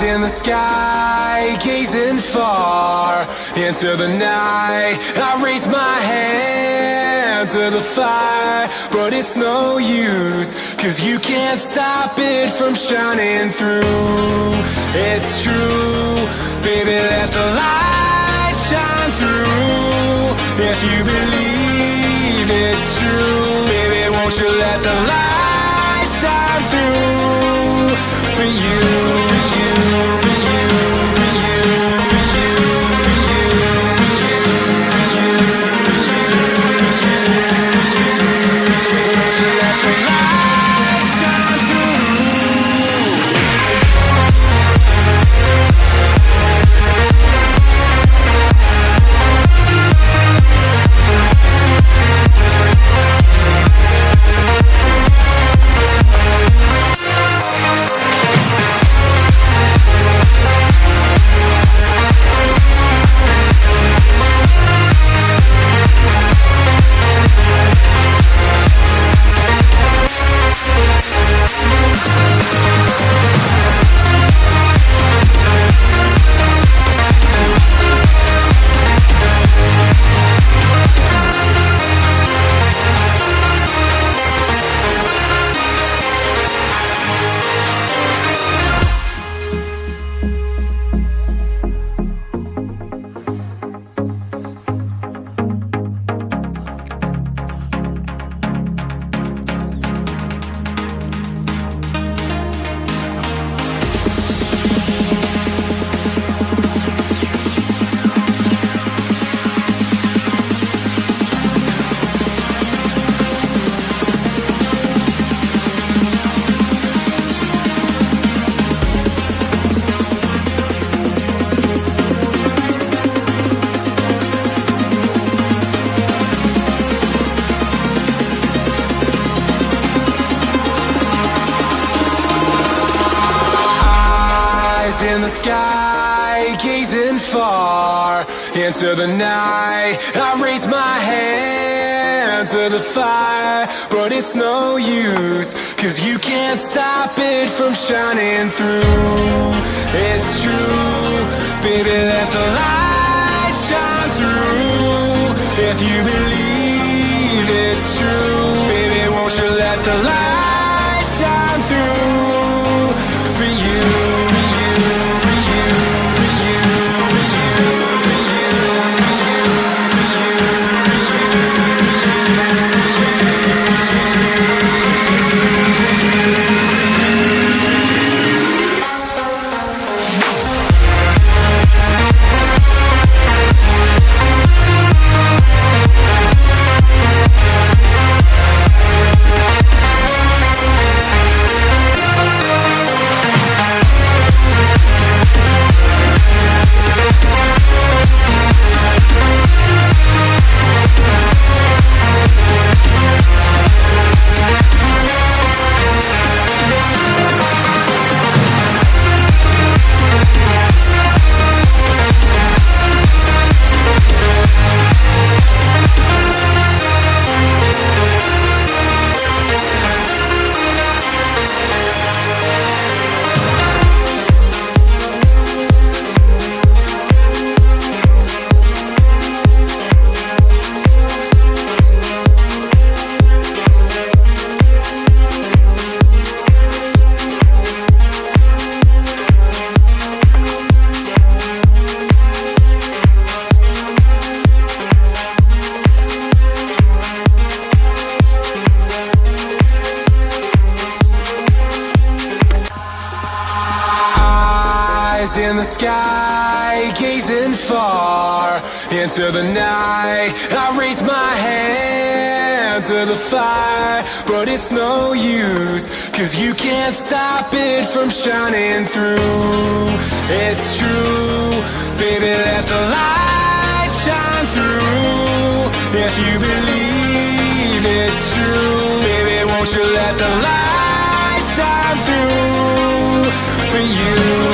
in the sky, gazing far into the night. I raise my hand to the fire, but it's no use, 'cause you can't stop it from shining through. It's true, baby, let the light shine through. If you believe it's true, baby, won't you let the light shine through for you, for you, for you, for you, for you, for you, for you, for you, won't you let the light shine through? In the sky, gazing far into the night. I raise my hand to the fire, but it's no use, 'cause you can't stop it from shining through. It's true, baby, let the light shine through. If you believe it's true, baby, won't you let the light shine through for you, for you, for you, for you, for you, for you, for you, in the sky, gazing far into the night. I raise my hand to the fire, but it's no use, 'cause you can't stop it from shining through. It's true, baby, let the light shine through. If you believe it's true, baby, won't you let the light shine through for you.